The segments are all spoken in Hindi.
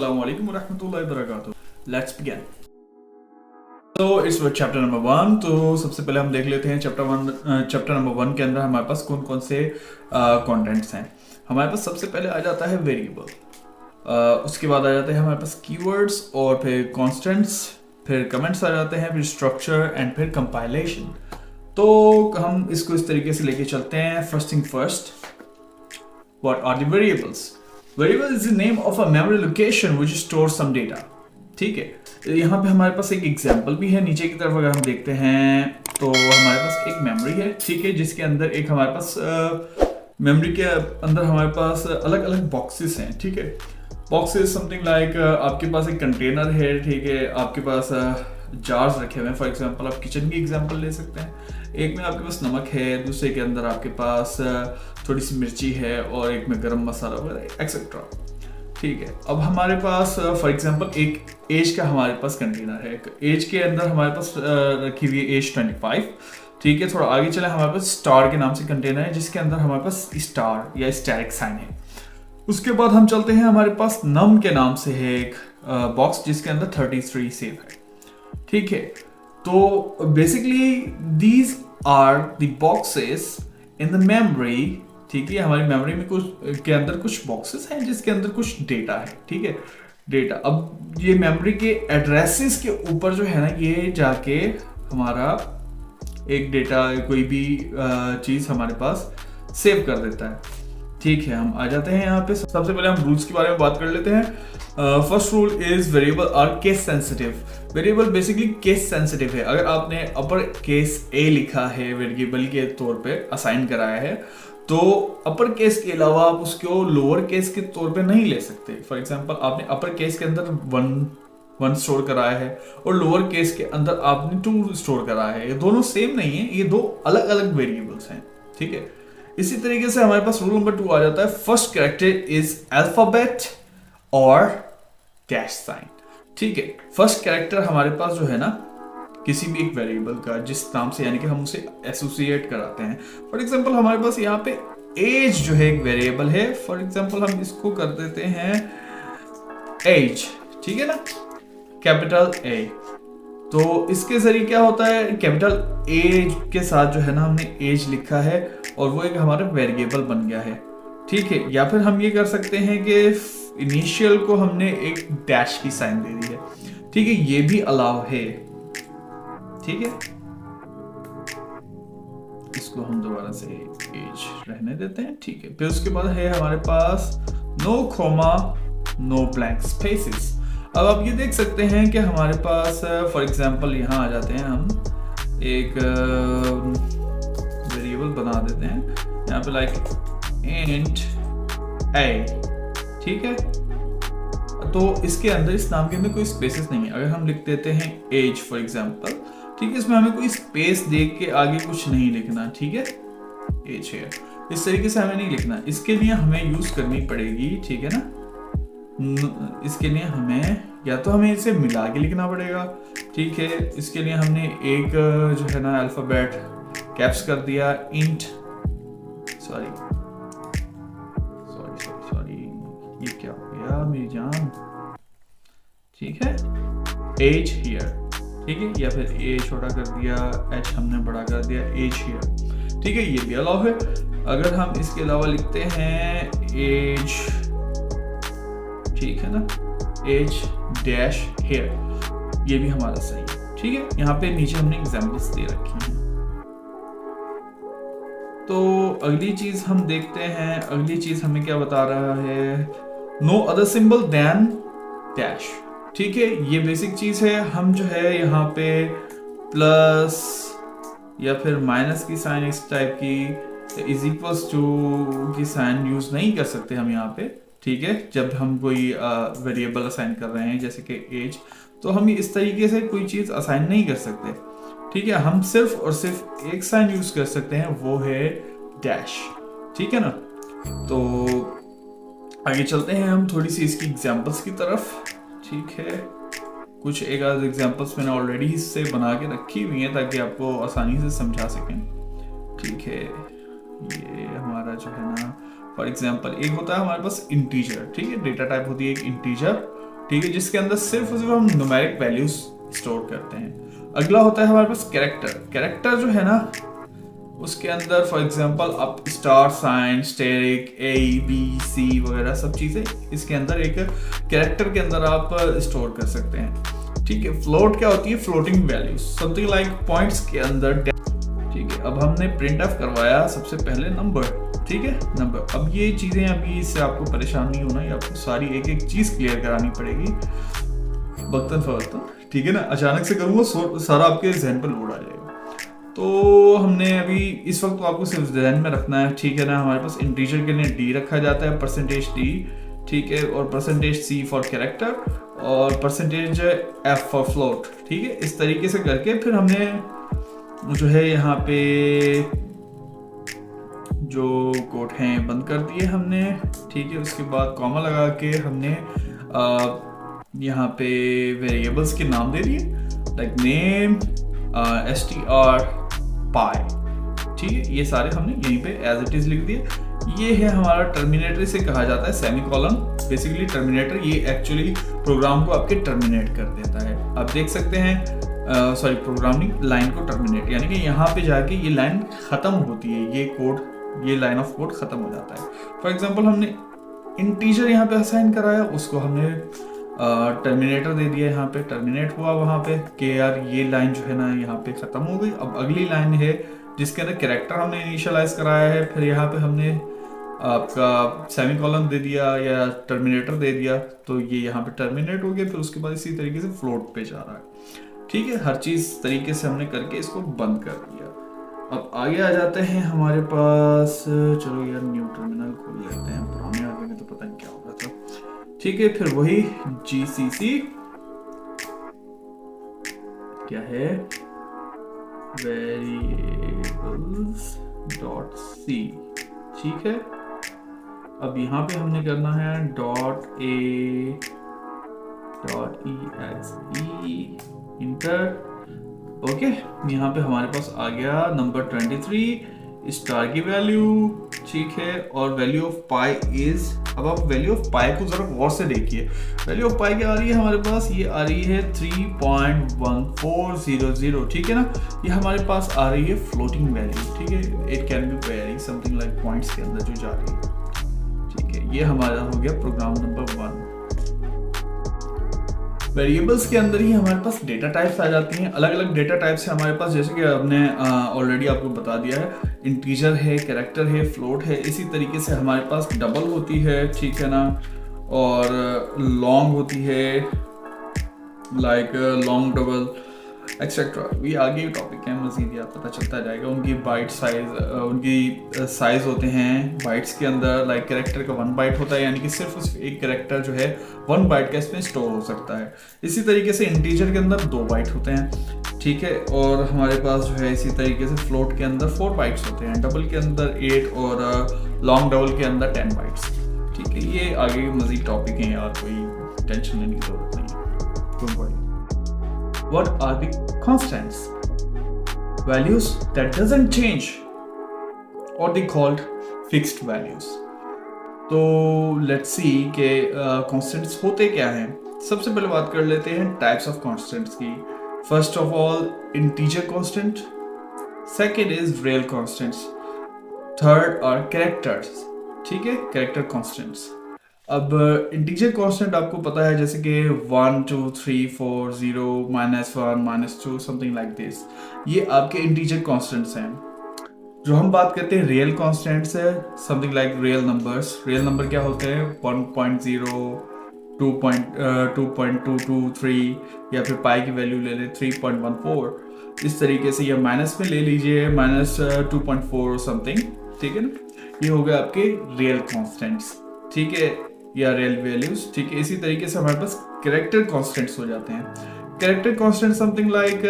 Assalamualaikum warahmatullahi wabarakatuh. Let's begin. तो इस चैप्टर नंबर 1, तो सबसे पहले हम देख लेते हैं चैप्टर नंबर 1 के अंदर हमारे पास कौन कौन से कंटेंट्स हैं। हमारे पास सबसे पहले आ जाता है वेरिएबल, उसके बाद आ जाते हैं हमारे पास कीवर्ड्स और फिर कॉन्स्टेंट्स, फिर कमेंट्स आ जाते हैं, फिर स्ट्रक्चर एंड फिर कंपाइलेशन। तो हम इसको इस तरीके से लेके चलते हैं। First thing first, what are the variables? Variable is the name of a memory location which stores some data. ठीक है, यहाँ पे हमारे पास एक एग्जांपल भी है। नीचे की तरफ अगर हम देखते हैं तो हमारे पास एक मेमोरी है, ठीक है, जिसके अंदर एक हमारे पास मेमोरी के अंदर हमारे पास अलग अलग बॉक्सेस हैं। ठीक है, बॉक्सेस समथिंग लाइक आपके पास एक कंटेनर है, ठीक है, आपके पास जार्स रखे हुए हैं। फॉर एग्जांपल आप किचन की एग्जांपल ले सकते हैं। एक में आपके पास नमक है, दूसरे के अंदर आपके पास थोड़ी सी मिर्ची है और एक में गरम मसाला वगैरह एक्सेट्रा। ठीक है, अब हमारे पास फॉर एग्जांपल एक एज का हमारे पास कंटेनर है। एज के अंदर हमारे पास रखी हुई है एज 25। ठीक है, थोड़ा आगे चले, हमारे पास स्टार के नाम से कंटेनर है जिसके अंदर हमारे पास स्टार या स्टैरिक साइन है। उसके बाद हम चलते हैं, हमारे पास नम के नाम से है एक बॉक्स जिसके अंदर 33 सेव है। ठीक है, तो basically these are the boxes in the memory. ठीक है, हमारी मेमोरी में कुछ के अंदर कुछ बॉक्सेस हैं जिसके अंदर कुछ डेटा है। ठीक है, डेटा, अब ये मेमोरी के एड्रेसेस के ऊपर जो है ना, ये जाके हमारा एक डेटा कोई भी चीज हमारे पास सेव कर देता है। ठीक है, हम आ जाते हैं यहाँ पे। सबसे पहले हम रूल्स के बारे में बात कर लेते हैं। First rule is variable are case sensitive. Variable basically case sensitive है। अगर आपने अपर केस ए लिखा है, वेरिएबल के तौर पे असाइन कराया है, तो अपर केस के अलावा आप उसको लोअर केस के तौर पे नहीं ले सकते। फॉर एग्जांपल आपने अपर केस के अंदर 1 स्टोर कराया है और लोअर केस के अंदर आपने 2 स्टोर कराया है। ये दोनों सेम नहीं है, ये दो अलग अलग वेरिएबल्स हैं। ठीक है, इसी तरीके से हमारे पास रूल नंबर 2 आ जाता है, फर्स्ट कैरेक्टर इज अल्फाबेट और डैश साइन। ठीक है, फर्स्ट कैरेक्टर हमारे पास जो है ना किसी भी एक वेरिएबल का, जिस नाम से यानी कि हम उसे एसोसिएट कराते हैं। फॉर एग्जांपल हमारे पास यहाँ पे एज जो है एक वेरिएबल है। फॉर एग्जांपल हम इसको कर देते हैं एज, ठीक है ना, कैपिटल ए। तो इसके जरिए क्या होता है, कैपिटल ए के साथ जो है ना हमने एज लिखा है और वो एक हमारा वेरिएबल बन गया है। ठीक है, या फिर हम ये कर सकते हैं कि इनिशियल को हमने एक डैश की साइन दे दी है। ठीक है, ये भी अलाउ है। ठीक है, इसको हम दोबारा से एज रहने देते हैं। ठीक है, फिर उसके बाद है हमारे पास no comma no blank spaces. अब आप ये देख सकते हैं कि हमारे पास फॉर एग्जांपल यहाँ आ जाते हैं, हम एक वेरिएबल बना देते हैं यहाँ पे लाइक इंट ए। ठीक है, तो इसके अंदर, इस नाम के अंदर कोई स्पेसेस नहीं है। अगर हम लिख देते हैं एज फॉर एग्जांपल, ठीक है, इसमें हमें कोई स्पेस देख के आगे कुछ नहीं लिखना। ठीक है, एज है, इस तरीके से हमें नहीं लिखना। इसके लिए हमें यूज करनी पड़ेगी, ठीक है ना, इसके लिए हमें या तो हमें इसे मिला के लिखना पड़ेगा। ठीक है, इसके लिए हमने एक जो है ना अल्फाबेट कैप्स कर दिया, इंट सॉरी ये क्या हो गया मेरी जान। ठीक है, एज हियर, ठीक है, या फिर ए छोटा कर दिया, एच हमने बड़ा कर दिया, एज हियर। ठीक है, ये भी अलाउ है। अगर हम इसके अलावा लिखते हैं एज, ठीक है ना, एज डैश हियर, ये भी हमारा सही है। ठीक है, यहाँ पे नीचे हमने एग्जांपल्स दे रखी हैं। तो अगली चीज हम देखते हैं, अगली चीज हमें क्या बता रहा है, no other symbol than dash. ठीक है, ये बेसिक चीज है। हम जो है यहाँ पे प्लस या फिर माइनस की साइन, इस टाइप की इज इक्वल्स टू की साइन यूज नहीं कर सकते हम यहाँ पे। ठीक है, जब हम कोई वेरिएबल असाइन कर रहे हैं जैसे कि एज, तो हम इस तरीके से कोई चीज असाइन नहीं कर सकते। ठीक है, हम सिर्फ और सिर्फ एक साइन यूज कर सकते हैं, वो है डैश। ठीक है ना, तो आगे चलते हैं हम थोड़ी सी इसकी एग्जांपल्स की तरफ। ठीक है, कुछ एक आध एग्जांपल्स मैंने ऑलरेडी इससे बना के रखी हुई हैं ताकि आपको आसानी से समझा सकें। ठीक है, ये हमारा जो है ना, फॉर एग्जांपल एक होता है हमारे पास इंटीजर। ठीक है, डेटा टाइप होती है एक इंटीजर ठीक है, जिसके अंदर सिर्फ और सिर्फ हम न्यूमेरिक वैल्यूज स्टोर करते हैं। अगला होता है हमारे पास कैरेक्टर जो है ना, उसके अंदर फॉर एग्जांपल आप star sign, asterisk, A B C वगैरह सब चीजें इसके अंदर एक कैरेक्टर के अंदर आप स्टोर कर सकते हैं। ठीक है, फ्लोट क्या होती है? Floating values, something like points के अंदर। ठीक है, अब हमने प्रिंट ऑफ करवाया सबसे पहले नंबर। ठीक है, नंबर। अब ये चीजें अभी इससे आपको परेशान नहीं होना, ये आपको सारी एक एक चीज क्लियर करानी पड़ेगी वक्तन फवक्तन। ठीक है ना, अचानक से करूँगा सारा आपके जहन पर लोड आ जाएगा। तो हमने अभी इस वक्त तो आपको सिर्फ जहन में रखना है। ठीक है ना, हमारे पास इंटीजर के लिए डी रखा जाता है, परसेंटेज डी। ठीक है, और परसेंटेज सी फॉर कैरेक्टर और परसेंटेज एफ फॉर फ्लोट। ठीक है, इस तरीके से करके फिर हमने जो है यहाँ पे जो कोट हैं बंद कर दिए हमने। ठीक है, उसके बाद कॉमा लगा के हमने यहाँ पे वेरिएबल्स के नाम दे दिए, लाइक नेम, str, पाई। ठीक है, ये सारे हमने यहीं पे एज इट इज लिख दिए। ये है हमारा टर्मिनेटर, से कहा जाता है सेमीकोलन। बेसिकली टर्मिनेटर ये एक्चुअली प्रोग्राम को आपके टर्मिनेट कर देता है। आप देख सकते हैं, सॉरी प्रोग्रामिंग लाइन को टर्मिनेट, यानी कि यहाँ पे जाके ये लाइन खत्म होती है, ये कोड, ये लाइन ऑफ कोड खत्म हो जाता है। फॉर एग्जांपल हमने इंटीजर यहाँ पे असाइन कराया, उसको हमने टर्मिनेटर दे दिया, यहाँ पे टर्मिनेट हुआ वहाँ पे कि यार ये लाइन जो है ना यहाँ पे खत्म हो गई। अब अगली लाइन है जिसके अंदर कैरेक्टर हमने इनिशियलाइज कराया है, फिर यहाँ पे हमने आपका सेमीकोलन दे दिया या टर्मिनेटर दे दिया, तो ये यहाँ पे टर्मिनेट हो गया। फिर उसके बाद इसी तरीके से फ्लोट पे जा रहा है। ठीक है, हर चीज तरीके से हमने करके इसको बंद कर दिया। अब आगे आ जाते हैं हमारे पास, चलो यार न्यू टर्मिनल खोल लेते हैं, पुराने आ गए तो पता नहीं क्या होगा। तो ठीक है, फिर वही जीसीसी क्या है, वेरिएबल्स डॉट सी। ठीक है, अब यहाँ पे हमने करना है dot A dot E x E inter. Okay, यहाँ पे हमारे पास आ गया नंबर 23 स्टार की वैल्यू। ठीक है, और वैल्यू ऑफ पाई इज, अब आप वैल्यू ऑफ पाई को जरा गौर से देखिए। वैल्यू ऑफ पाई क्या आ रही है हमारे पास? ये आ रही है 3.1400। ठीक है ना, ये हमारे पास आ रही है फ्लोटिंग वैल्यू। ठीक है, it can be very something like points के अंदर जो जा रही है। ठीक है, ये हमारा हो गया प्रोग्राम नंबर 1। वेरिएबल्स के अंदर ही हमारे पास डेटा टाइप्स आ जाती हैं। अलग अलग डेटा टाइप्स है हमारे पास, जैसे कि हमने ऑलरेडी आपको बता दिया है, इंटीजर है, कैरेक्टर है, फ्लोट है। इसी तरीके से हमारे पास डबल होती है, ठीक है ना, और लॉन्ग होती है, लाइक लॉन्ग डबल एक्सेट्रा। ये आगे टॉपिक है, मजीद याद पता चलता जाएगा। उनकी बाइट साइज, उनकी साइज होते हैं बाइट्स के अंदर। लाइक कैरेक्टर का 1 बाइट होता है, यानी कि सिर्फ एक कैरेक्टर जो है 1 बाइट का इसमें स्टोर हो सकता है। इसी तरीके से इंटीजर के अंदर 2 बाइट होते हैं। ठीक है, और हमारे पास जो है इसी तरीके से फ्लोट के अंदर 4 बाइट्स होते हैं, डबल के अंदर 8 और लॉन्ग डबल के अंदर 10 बाइट्स। ठीक है, ये आगे मजीद टॉपिक हैं यार, कोई टेंशन लेने की जरूरत नहीं है। Don't worry. What are the constants? Values that doesn't change, or they called fixed values. तो let's see कि constants होते क्या हैं। सबसे पहले बात कर लेते हैं types of constants की। First of all, integer constant. Second is real constants. Third are characters. ठीक है, character constants. अब इंटीजर कांस्टेंट आपको पता है, जैसे कि 1 2 3 4 0 -1 -2 समथिंग लाइक दिस। ये आपके इंटीजर कांस्टेंट्स हैं। जो हम बात करते हैं रियल कांस्टेंट्स है, something like real numbers. Real number क्या होते हैं? 1.0 2.223 या फिर पाई की वैल्यू ले लें 3.14, इस तरीके से, या माइनस में ले लीजिए -2.4 समथिंग। ठीक है ना, ये हो गए आपके रियल कांस्टेंट्स। ठीक है, या रियल वैल्यूज। ठीक है, इसी तरीके से हमारे पास कैरेक्टर कांस्टेंट्स हो जाते हैं। Character constant something like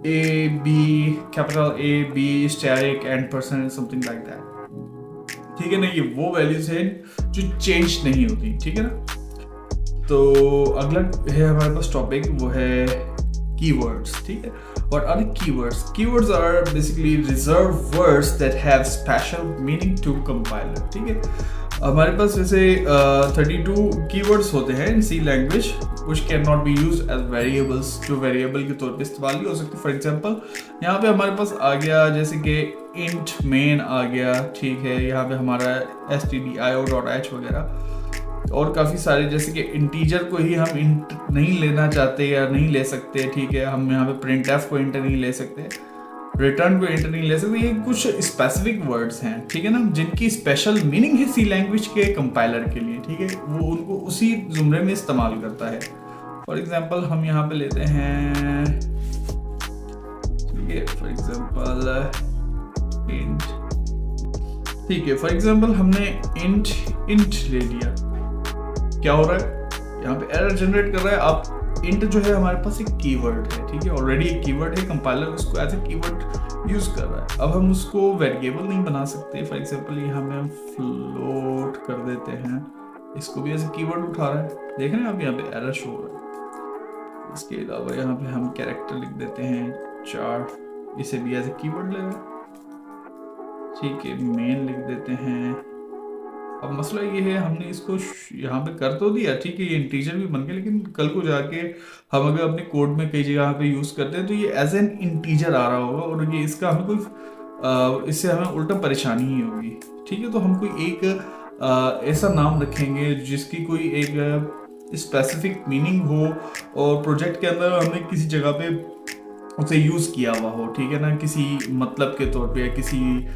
A B, capital A B, asterisk, and% something like that. ठीक है ना, ये वो वैल्यूज हैं जो चेंज नहीं होती। ठीक है ना, तो अगला है हमारे पास टॉपिक, वो है कीवर्ड्स। ठीक है, what are the keywords? Keywords are basically reserved words that have special meaning to compiler. ठीक है, हमारे पास जैसे 32 कीवर्ड्स होते हैं in C language which can not be use as variables, जो वेरिएबल के तौर पे इस्तेमाल नहीं हो सकते। फॉर एग्जांपल यहाँ पे हमारे पास आ गया जैसे कि इंट मेन आ गया, ठीक है, यहाँ पे हमारा stdio.h वगैरह और काफ़ी सारे, जैसे कि इंटीजर को ही हम इंट नहीं लेना चाहते या नहीं ले सकते, ठीक है, हम यहाँ पे प्रिंट एफ को इंट नहीं ले सकते, रिटर्न को इंटर नहीं ले सकते। ये कुछ स्पेसिफिक वर्ड्स हैं, ठीक है ना, जिनकी स्पेशल मीनिंग है सी लैंग्वेज के कंपाइलर के लिए, ठीक है, वो उनको उसी जुमरे में इस्तेमाल करता है। फॉर एग्जांपल हम यहाँ पे लेते हैं, ठीक है, फॉर एग्जांपल इंट, ठीक है, फॉर एग्जांपल हमने इंट ले लिया, क्या हो रहा है यहाँ पे एरर जनरेट कर रहा है। आप इंट जो है हमारे पास एक कीवर्ड है, ठीक है, ऑलरेडी एक कीवर्ड है, कंपाइलर उसको एज ए कीवर्ड यूज कर रहा है। अब हम उसको वेरिएबल नहीं बना सकते। फॉर एग्जांपल यहाँ पे हम फ्लोट कर देते हैं, इसको भी एज ए कीवर्ड उठा रहा है, देख रहे हैं आप यहाँ पे एरर शो हो रहा है। इसके अलावा यहाँ पे हम कैरेक्टर लिख देते हैं 4, इसे भी एज ए कीवर्ड ले रहे हैं, ठीक है, मेन लिख देते हैं। अब मसला ये है, हमने इसको यहाँ पे कर तो दिया, ठीक है, ये इंटीजर भी बन गया, लेकिन कल को जाके हम अगर अपने कोड में कई जगह पे यूज करते हैं तो ये एज एन इंटीजर आ रहा होगा और ये इसका हमें कोई इससे हमें उल्टा परेशानी ही होगी, ठीक है। तो हम कोई एक ऐसा नाम रखेंगे जिसकी कोई एक स्पेसिफिक मीनिंग हो और प्रोजेक्ट के अंदर हमने किसी जगह पे उसे यूज किया हुआ हो, ठीक है ना, किसी मतलब के तौर पे या किसी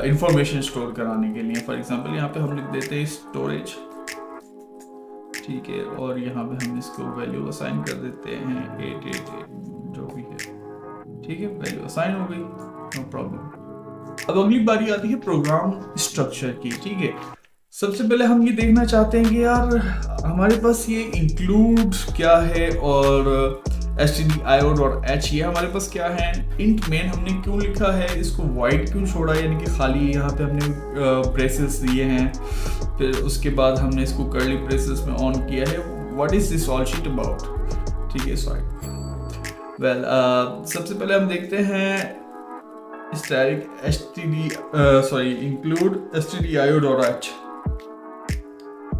इंफॉर्मेशन स्टोर कराने के लिए। फॉर एग्जांपल यहाँ पे हम लिख देते हैं स्टोरेज, ठीक है, और यहाँ पे हम इसको वैल्यू असाइन कर देते हैं 888 जो भी है, ठीक है, वैल्यू असाइन हो गई, नो प्रॉब्लम। अब अगली बारी आती है प्रोग्राम स्ट्रक्चर की, ठीक है। सबसे पहले हम ये देखना चाहते हैं कि यार हमारे पास ये इंक्लूड क्या है और stdio.h ये हमारे पास क्या है। इंट मेन हमने क्यों लिखा है, इसको void क्यों छोड़ा, यानी कि खाली यहाँ पे हमने ब्रेसेस दिए हैं, फिर उसके बाद हमने इसको कर्ली ब्रेसेस में ऑन किया है। What is this all sheet about, ठीक है, सॉरी, वेल सबसे पहले हम देखते हैं स्टैटिक इंक्लूड stdio.h।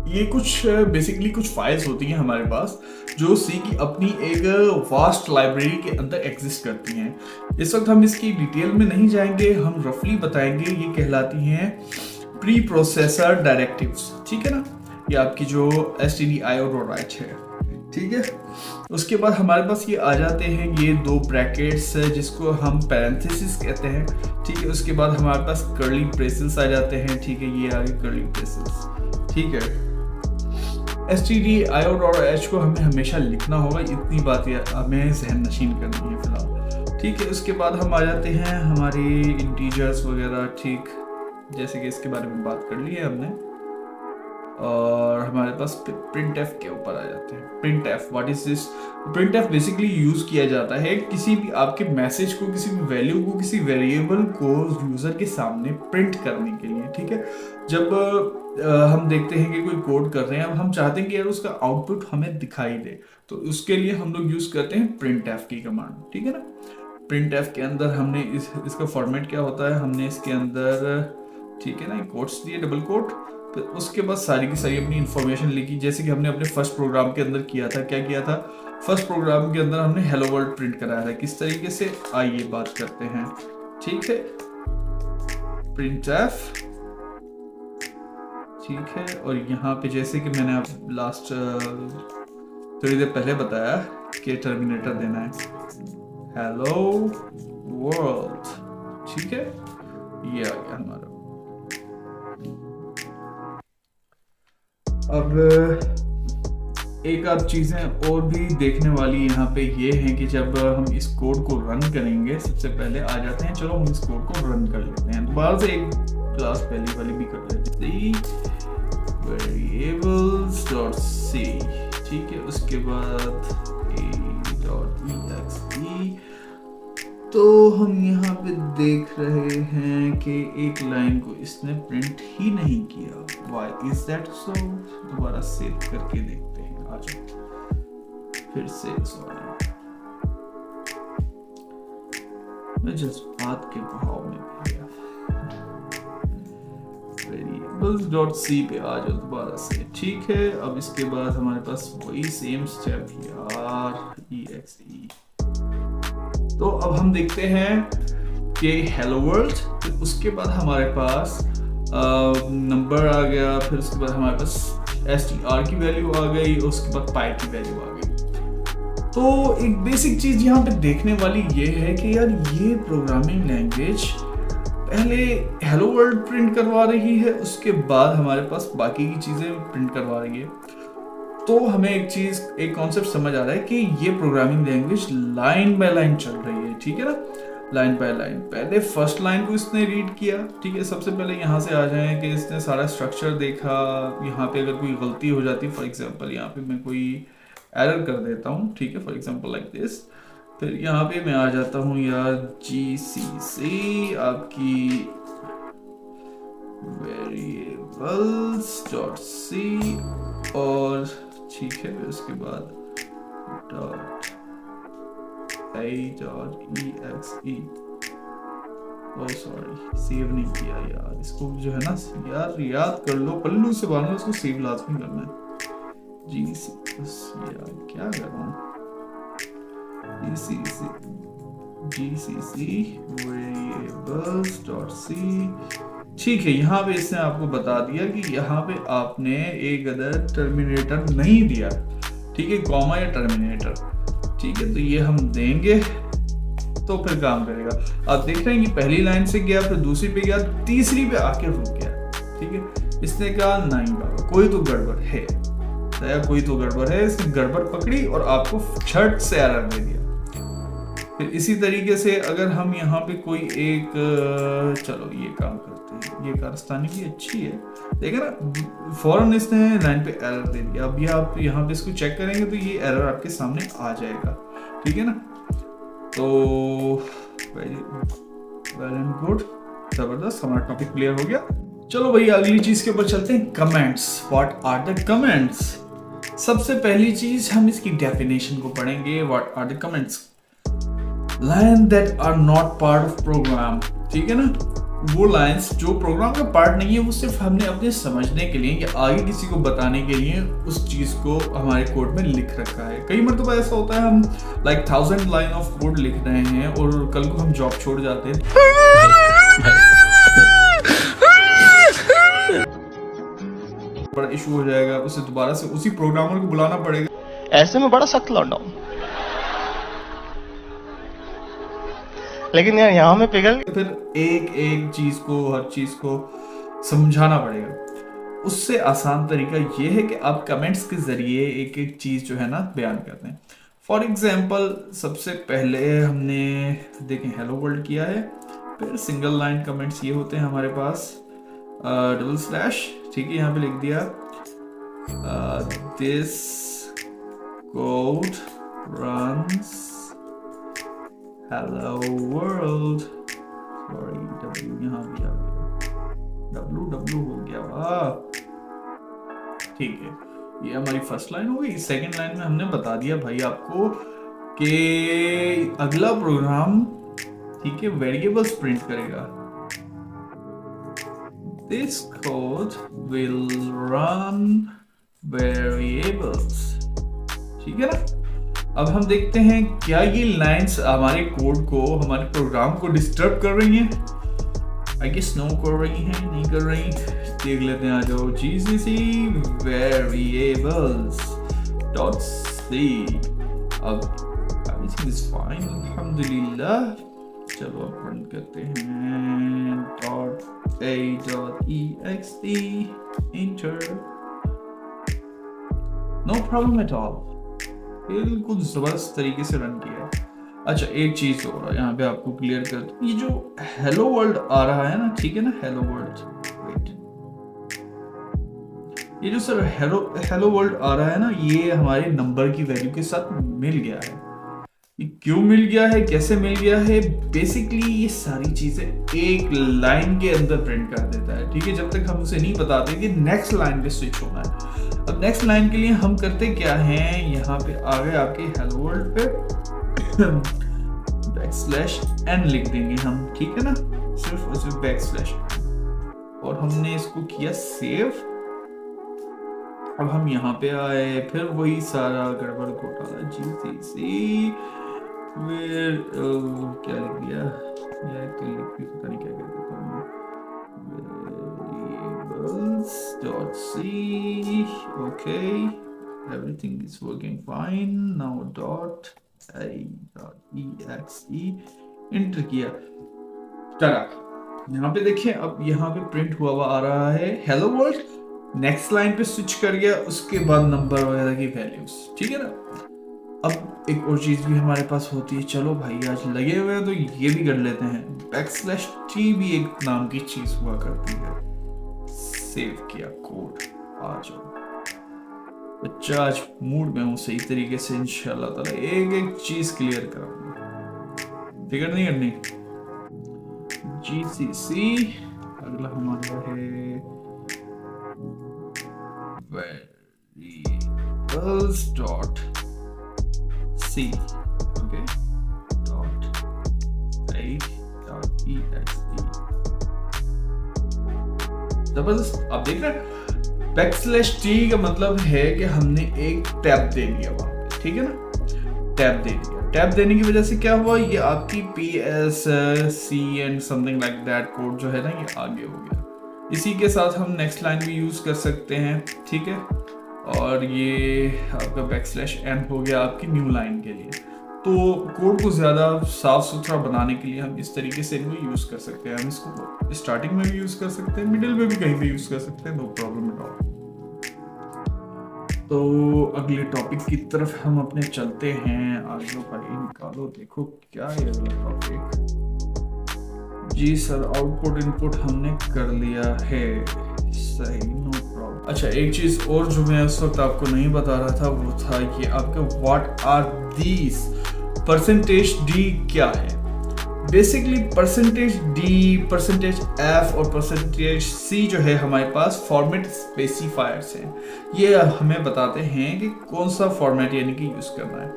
ये कुछ बेसिकली कुछ फाइल्स होती हैं हमारे पास जो सी की अपनी एक वास्ट लाइब्रेरी के अंदर एग्जिस्ट करती हैं। इस वक्त हम इसकी डिटेल में नहीं जाएंगे, हम रफली बताएंगे। ये कहलाती हैं प्री प्रोसेसर डायरेक्टिव्स, ठीक है ना, ये आपकी जो stdio.h है, ठीक है। उसके बाद हमारे पास ये आ जाते हैं ये दो ब्रैकेट्स जिसको हम पैरेंथेसिस कहते हैं, ठीक है। उसके बाद हमारे पास कर्ली ब्रेसेस आ जाते हैं, ठीक है, ये आ गए कर्ली ब्रेसेस, ठीक है। stdio.h को हमें हमेशा लिखना होगा, इतनी बात हमें जहन नशीन करनी है फिलहाल, ठीक है। उसके बाद हम आ जाते हैं हमारे इंटीजर्स वगैरह, ठीक, जैसे कि इसके बारे में बात कर ली है हमने, और हमारे पास printf के ऊपर आ जाते हैं। printf, what is this? printf basically use किया जाता है किसी भी आपके मैसेज को, किसी भी वैल्यू को, किसी वेरिएबल को यूजर के सामने प्रिंट करने के लिए, ठीक है। जब हम देखते हैं कि कोई कोड कर रहे हैं, अब हम चाहते हैं कि यार उसका आउटपुट हमें दिखाई दे, तो उसके लिए हम लोग यूज करते हैं printf की कमांड, ठीक है ना। printf के अंदर हमने इसका फॉर्मेट क्या होता है, हमने इसके अंदर, ठीक है ना, कोट्स दिए, डबल कोट, फिर उसके बाद सारी की सारी अपनी इंफॉर्मेशन लिखी, जैसे कि हमने अपने फर्स्ट प्रोग्राम के अंदर किया था। क्या किया था? फर्स्ट प्रोग्राम के अंदर हमने हेलो वर्ल्ड प्रिंट कराया था। किस तरीके से, आइए बात करते हैं, ठीक है। printf, ठीक है, और यहाँ पे जैसे कि मैंने आप लास्ट थोड़ी देर पहले बताया कि टर्मिनेटर देना है, हेलो वर्ल्ड, ठीक है, ये आ गया हमारा। अब एक आध चीजें और भी देखने वाली यहाँ पे ये हैं कि जब हम इस कोड को रन करेंगे, सबसे पहले आ जाते हैं, चलो हम इस कोड को रन कर लेते हैं, दोबारा से एक क्लास पहली वाली भी कर लेते हैं, variables.c, ठीक है। उसके बाद a.exe, तो हम यहाँ पे देख रहे हैं कि एक लाइन को इसने प्रिंट ही नहीं किया। Why is that so? दोबारा सेव करके देखते हैं, आ जाओ फिर से सॉरी, मैं जज्बात के बहाव में गया। वेरिएबल्स डॉट सी पे आ जाओ दोबारा से, ठीक है। अब इसके बाद हमारे पास वही सेम स्टेप यार, exe। तो अब हम देखते हैं कि हेलो वर्ल्ड, फिर उसके बाद हमारे पास नंबर आ गया, फिर उसके बाद हमारे पास str की वैल्यू आ गई, उसके बाद पाई की वैल्यू आ गई। तो एक बेसिक चीज यहाँ पे देखने वाली ये है कि यार ये प्रोग्रामिंग लैंग्वेज पहले हेलो वर्ल्ड प्रिंट करवा रही है, उसके बाद हमारे पास बाकी की चीजें प्रिंट करवा रही है। तो हमें एक कॉन्सेप्ट समझ आ रहा है कि ये programming language line by line चल रही है, ठीक है ना, लाइन बाय लाइन। पहले फर्स्ट लाइन को इसने रीड किया, ठीक है। सबसे पहले यहाँ से आ जाए कि इसने सारा स्ट्रक्चर देखा, यहाँ पे अगर कोई गलती हो जाती, फॉर एग्जांपल यहाँ पे मैं कोई एरर कर देता हूँ, ठीक है, फॉर एग्जांपल लाइक दिस। फिर यहाँ पे मैं आ जाता हूँ यार जीसीसी आपकी variables.c और ठीक है, फिर उसके बाद .a.exe। ओह सॉरी, सेव नहीं किया यार इसको, जो है ना यार, याद कर लो, पल्लू से बांधो, इसको सेव लाजमी करना है। यार क्या कर रहा हूँ, gcc variables.c, ठीक है। यहाँ पे इसने आपको बता दिया कि यहाँ पे आपने एक अदर टर्मिनेटर नहीं दिया, ठीक है, कॉमा या टर्मिनेटर, ठीक है। तो ये हम देंगे तो फिर काम करेगा। आप देख रहे हैं कि पहली लाइन से गया, फिर दूसरी पे गया, तीसरी पे आके रुक गया, ठीक है। इसने कहा नहीं बाबा कोई तो गड़बड़ है, कोई तो गड़बड़ है, इसने गड़बड़ पकड़ी और आपको झट से एरर दे दिया। फिर इसी तरीके से अगर हम यहाँ पे कोई एक, चलो ये काम करते हैं, ये कारस्तानी भी अच्छी है, देखा ना, फौरन इसने लाइन पे एरर दे दिया। अब ये आप यहाँ पे इसको चेक करेंगे तो ये एरर आपके सामने आ जाएगा, ठीक है ना। तो वेरी वेल एंड गुड, जबरदस्त, हमारा टॉपिक क्लियर हो गया। चलो भाई अगली चीज के ऊपर चलते हैं, comments. What are the comments? सबसे पहली चीज हम इसकी डेफिनेशन को पढ़ेंगे। What are the comments? Line that are not part of program, ठीक है ना, वो लाइंस जो प्रोग्राम का पार्ट नहीं है, वो सिर्फ हमने अपने समझने के लिए या आगे किसी को बताने के लिए उस चीज को हमारे कोड में लिख रखा है। कई मरतबा ऐसा होता है हम लाइक 1000 लाइन ऑफ कोड लिख रहे हैं और कल को हम जॉब छोड़ जाते हैं, बड़ा इशू हो जाएगा, उसे दोबारा से उसी प्रोग्रामर को बुलाना पड़ेगा। ऐसे में बड़ा सख्त लौंडा हूं, लेकिन यार यहाँ में पिघल, फिर एक एक चीज को, हर चीज को समझाना पड़ेगा। उससे आसान तरीका ये है कि आप कमेंट्स के जरिए एक एक चीज जो है ना बयान करते हैं। फॉर एग्जाम्पल सबसे पहले हमने देखें हेलो वर्ल्ड किया है, फिर सिंगल लाइन कमेंट्स ये होते हैं हमारे पास, डबल स्लैश, ठीक है, यहाँ पे लिख दिया this code runs hello world, sorry W यहाँ भी आ गया, डब्ल्यू हो गया, वाह, ठीक है। ये हमारी फर्स्ट लाइन हो गई। सेकंड लाइन में हमने बता दिया भाई आपको कि अगला प्रोग्राम, ठीक है, वेरिएबल्स प्रिंट करेगा। This code will run variables, ठीक है ना। अब हम देखते हैं क्या ये लाइंस हमारे कोड को, हमारे प्रोग्राम को डिस्टर्ब कर रही हैं। आई गेस नो कर रही हैं, नहीं कर रही, देख लेते हैं, आ जाओ gcc variables डॉट सी। अब एवरीथिंग इज फाइन अल्हम्दुलिल्लाह। चलो अब रन करते हैं .a.exe, enter, no problem at all, बिल्कुल जबरदस्त तरीके से रन किया है। अच्छा एक चीज और यहाँ पे आपको क्लियर कर दूं, ये जो हेलो वर्ल्ड आ रहा है ना, ठीक है ना, हेलो वर्ल्ड, वेट, ये जो सर हेलो वर्ल्ड आ रहा है ना, ये हमारे नंबर की वैल्यू के साथ मिल गया है। ये क्यों मिल गया है, कैसे मिल गया है, बेसिकली ये सारी चीजें एक लाइन के अंदर प्रिंट कर देता है, ठीक है, जब तक हम उसे नहीं बताते कि नेक्स्ट लाइन पे स्विच होना है। अब नेक्स्ट लाइन के लिए हम करते क्या हैं, यहाँ पे आ गए आपके हेलो वर्ल्ड पे बैकस्लैश n लिख देंगे हम, ठीक है ना, सिर्फ और सिर्फ बैकस्लैश, और हमने इसको किया सेव। अब हम यहाँ पे आए, फिर वही सारा गड़बड़ घोटाला GCC क्या लिख दिया यार, तो लिख भी पता नहीं क्या कर देता हूँ। variables.c, okay, everything is working fine now. .i.exe enter किया, चला। यहाँ पे देखिए, अब यहाँ पे प्रिंट हुआ आ रहा है हेलो वर्ल्ड। नेक्स्ट लाइन पे स्विच कर गया, उसके बाद नंबर वगैरह की वैल्यूज, ठीक है ना। अब एक और चीज भी हमारे पास होती है, चलो भाई आज लगे हुए हैं तो ये भी कर लेते हैं। \t भी एक नाम की चीज हुआ करती है। सेव किया कोड, आ जाओ बच्चा, आज मूड में हूँ सही तरीके से, इंशाल्लाह ताला एक एक चीज क्लियर कराऊंगा, फिक्र नहीं करनी। GCC, अगला हमारा है variables.c, ओके, .i.exe। जबरदस्त। आप देख रहे हैं \t का मतलब है कि हमने एक टैब दे दिया वहां पे, ठीक है ना, टैब दे दिया। टैब देने की वजह से क्या हुआ, ये आपकी PSC and something like that code जो है ना, ये आगे हो गया। इसी के साथ हम नेक्स्ट लाइन भी यूज कर सकते हैं, ठीक है। और ये आपका \n हो गया आपकी न्यू लाइन के लिए। तो कोड को ज़्यादा साफ सुथरा बनाने के लिए हम इस तरीके से इनको यूज़ कर सकते हैं। हम इसको स्टार्टिंग में भी यूज़ कर सकते हैं, मिडिल में भी कहीं भी यूज़ कर सकते हैं, नो प्रॉब्लम एट ऑल। तो अगले टॉपिक की तरफ हम अपने चलते हैं। आगे भाई निकालो, देखो क्या है अगला टॉपिक। जी सर, आउटपुट इनपुट हमने कर लिया है, सही, नो प्रॉब्लम। अच्छा, एक चीज और जो मैं उस वक्त आपको नहीं बता रहा था वो था कि आपका व्हाट आर दीज। %d क्या है? बेसिकली %d, %f और %c जो है हमारे पास फॉर्मेट स्पेसिफायर्स हैं। ये हमें बताते हैं कि कौन सा फॉर्मेट यानी कि यूज करना है।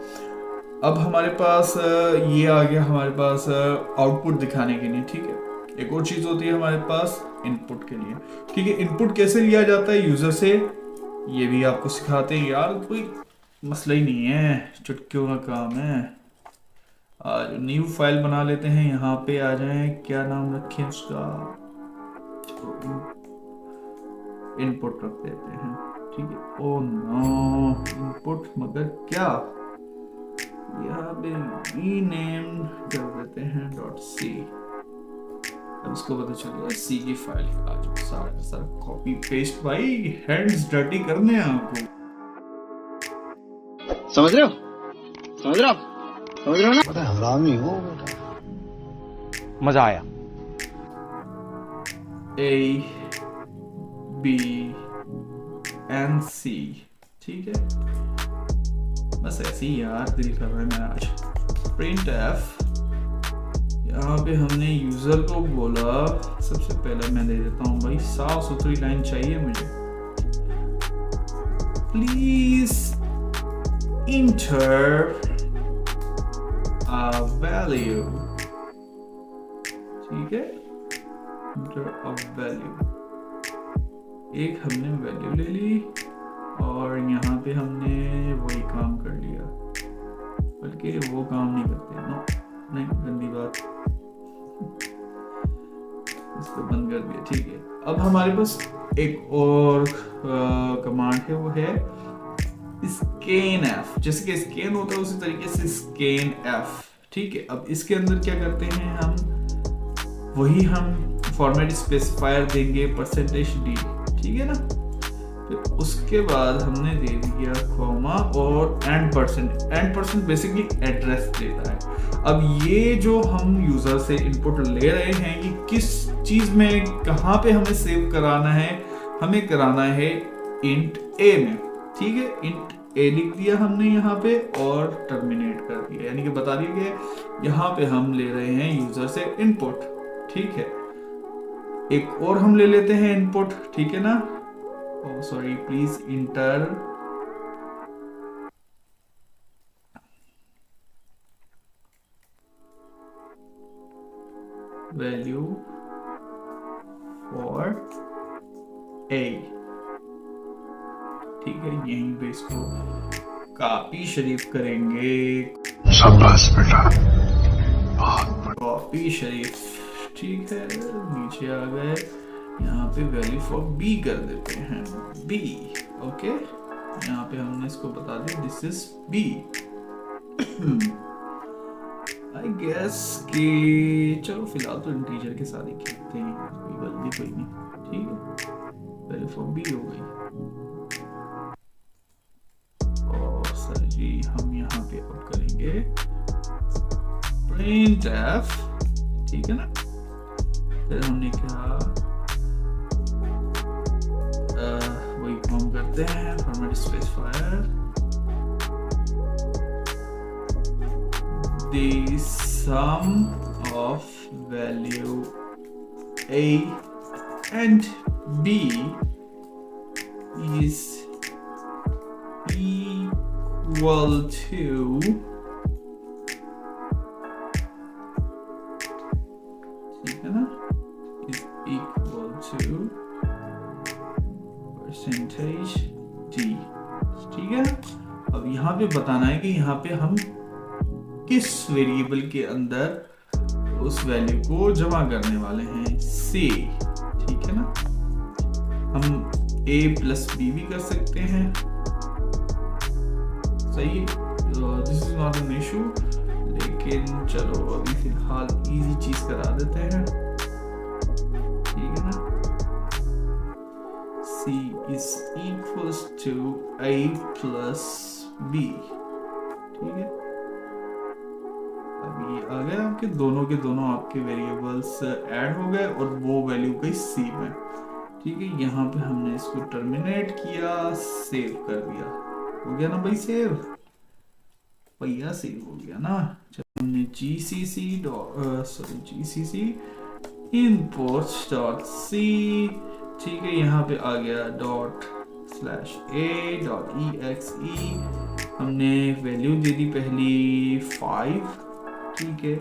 अब हमारे पास ये आ गया हमारे पास आउटपुट दिखाने के लिए, ठीक है। एक और चीज होती है हमारे पास इनपुट के लिए, ठीक है। इनपुट कैसे लिया जाता है यूजर से, ये भी आपको सिखाते हैं यार, कोई मसला ही नहीं है, चुटकियों का काम है। आज न्यू फाइल बना लेते हैं, यहाँ पे आ जाएं, क्या नाम रखें उसका, इनपुट रख देते हैं, ठीक है। ओ नो, इनपुट मगर क्या, यहाँ पे रीनेम कर देते हैं .c। अब इसको पता चल गया C की फाइल आ जाओ, सारा सारा कॉपी पेस्ट, भाई हैंड्स डर्टी करने हैं आपको, समझ रहे हो, समझ रहे हो आप, समझ रहे हो ना। बड़ा हरामी हो बेटा, मजा आया। A B and C, ठीक है। बस ऐसे ही यार दिल कर रहा है मैं आज। printf, यहाँ पे हमने यूजर को बोला, सबसे पहले मैं दे देता हूँ भाई, साफ सुथरी लाइन चाहिए मुझे, प्लीज इंटर a value, ठीक है, इंटर a value। एक हमने वैल्यू ले ली और यहाँ पे हमने वही काम कर लिया, बल्कि वो काम नहीं करते, नो नहीं, गंदी बात, इसको बंद कर दिया, ठीक है। अब हमारे पास एक और कमांड है, वो है scanf। जैसे कि स्कैन होता है उसी तरीके से scanf, ठीक है। अब इसके अंदर क्या करते हैं हम, वही हम फॉर्मेट स्पेसिफायर देंगे %d, ठीक है ना। फिर उसके बाद हमने दे दिया कॉमा और एंड बेसिकली एड्रेस देता है। अब ये जो हम यूजर से इनपुट ले रहे हैं कि किस चीज में, कहाँ पे हमें सेव कराना है, हमें कराना है int a में, ठीक है। int a लिख दिया हमने यहाँ पे और टर्मिनेट कर दिया, यानी कि बता दिया कि यहाँ पे हम ले रहे हैं यूजर से इनपुट, ठीक है। एक और हम ले लेते हैं इनपुट, ठीक है ना। oh sorry, please enter value for a, ठीक है, यहीं पे इसको कॉपी शरीफ करेंगे, शाबाश बेटा, कॉपी शरीफ, ठीक है, नीचे आ गए, यहाँ पे वैल्यू फॉर b कर देते हैं, b, ओके, यहाँ पे हमने इसको बता दिया this is b। I guess कि चलो फिलहाल तो इंटीजर के साथ ही खेलते हैं, कोई गलती कोई नहीं, ठीक है, वैल्यू फॉर b हो गई। और सर जी हम यहाँ पे अब करेंगे printf, ठीक है ना, फिर हमने क्या वही काम करते हैं, format specifier the sum of value a and b is equal to, ठीक है ना, is equal to percentage d, ठीक है। अब यहाँ पे बताना है कि यहाँ पे हम किस वेरिएबल के अंदर उस वैल्यू को जमा करने वाले हैं, c, ठीक है ना, हम a प्लस b भी कर सकते हैं, सही, this is not an issue, लेकिन चलो अभी फिलहाल इजी चीज करा देते हैं, ठीक है ना, c is equals to a plus b, ठीक है। अभी आ गए आपके दोनों आपके वेरिएबल्स ऐड हो गए और वो वैल्यू गई c में, ठीक है। यहाँ पे हमने इसको टर्मिनेट किया, सेव कर दिया, हो गया ना भाई सेव, भैया सेव हो गया ना। चलो हमने gcc inputs.c, ठीक है, यहाँ पे आ गया ./a.exe, हमने वैल्यू दे दी पहली 5, ठीक है,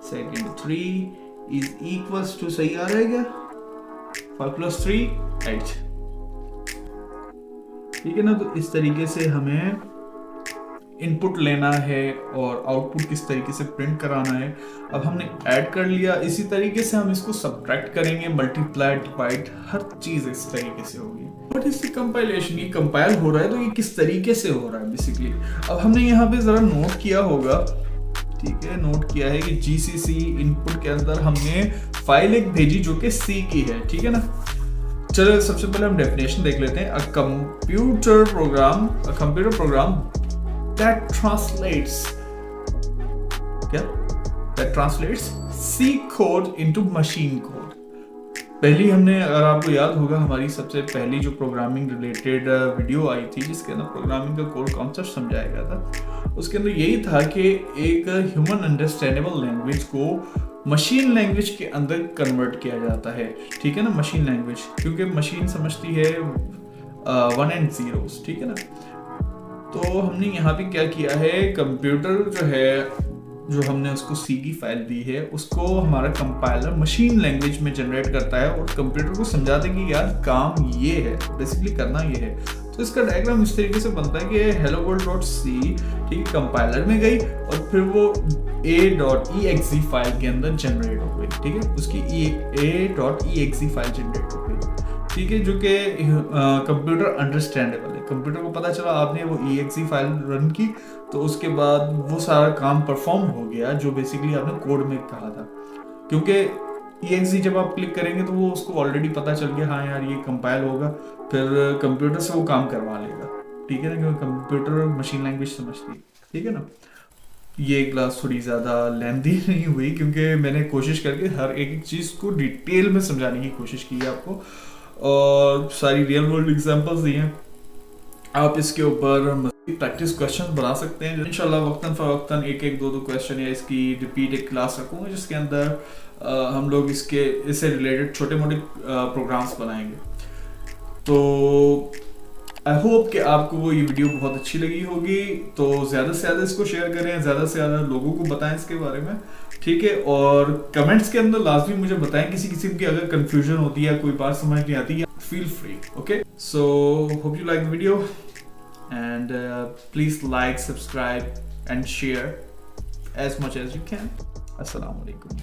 सेकेंड 3 इज इक्वल्स टू, सही आ रहा है क्या, 5 + 3 8, ठीक है ना। तो इस तरीके से हमें इनपुट लेना है और आउटपुट किस तरीके से प्रिंट कराना है। अब हमने ऐड कर लिया, इसी तरीके से हम इसको सब्ट्रैक्ट करेंगे, मल्टीप्लाई, डिवाइड, हर चीज इस तरीके से होगी। बट इसकी कंपाइलेशन, ये कंपाइल हो रहा है तो ये किस तरीके से हो रहा है बेसिकली, अब हमने यहाँ पे जरा नोट किया होगा, ठीक है, नोट किया है कि जीसीसी इनपुट के अंदर हमने फाइल एक भेजी जो कि सी की है, ठीक है ना। चलो सबसे पहले हम डेफिनेशन देख लेते हैं, a computer program that translates C code into machine code। पहली हमने, अगर आपको याद होगा, हमारी सबसे पहली जो प्रोग्रामिंग रिलेटेड वीडियो आई थी जिसके अंदर प्रोग्रामिंग का कोड कॉन्सेप्ट समझाया गया था, उसके अंदर यही था कि एक ह्यूमन अंडरस्टैंडेबल लैंग्वेज को मशीन लैंग्वेज के अंदर कन्वर्ट किया जाता है, ठीक है ना, मशीन लैंग्वेज, क्योंकि मशीन समझती है 1 and 0, ठीक है ना। तो हमने यहाँ पे क्या किया है, कंप्यूटर जो है, जो हमने उसको सी की फाइल दी है, उसको हमारा कंपाइलर मशीन लैंग्वेज में जनरेट करता है और कंप्यूटर को समझाते हैं कि यार काम ये है, बेसिकली करना ये है। तो इसका डायग्राम इस तरीके से बनता है कि hello world.c, ठीक है, कंपाइलर में गई और फिर वो a.exe फाइल के अंदर जनरेट हो गई, ठीक है, उसकी a.exe फाइल जनरेट हो गई, ठीक है, जो कि कंप्यूटर अंडरस्टैंडेबल है। कंप्यूटर को पता चला आपने वो exe फाइल रन की तो उसके बाद वो सारा काम परफॉर्म हो गया जो बेसिकली आपने कोड में कहा था, क्योंकि exe जब आप क्लिक करेंगे तो वो उसको ऑलरेडी पता चल गया, हाँ यार ये कंपाइल होगा, फिर कंप्यूटर से वो काम करवा लेगा, ठीक है ना, क्योंकि कंप्यूटर मशीन लैंग्वेज समझती है, ठीक है ना। ये क्लास थोड़ी ज़्यादा लेंथी नहीं हुई क्योंकि मैंने कोशिश करके हर एक चीज़ को डिटेल में समझाने की कोशिश की है आपको, और सारी रियल वर्ल्ड एग्जांपल्स दी हैं। आप इसके ऊपर प्रैक्टिस क्वेश्चन बना सकते हैं, इंशाल्लाह वक्तन फ़वक्तन एक दो क्वेश्चन या इसकी रिपीट एक क्लास रखूँगा जिसके अंदर हम लोग इससे रिलेटेड छोटे मोटे प्रोग्राम्स बनाएंगे। तो आई होप कि आपको ये वीडियो बहुत अच्छी लगी होगी, तो ज़्यादा से ज़्यादा इसको शेयर करें, ज़्यादा से ज़्यादा लोगों को बताएं इसके बारे में, ठीक है। और कमेंट्स के अंदर लाजमी मुझे बताएं किसी किस्म की अगर कंफ्यूजन होती है, कोई बात समझ नहीं आती है, feel free, okay. So hope you like the video and please like, subscribe and share as much as you can. Assalamu alaikum.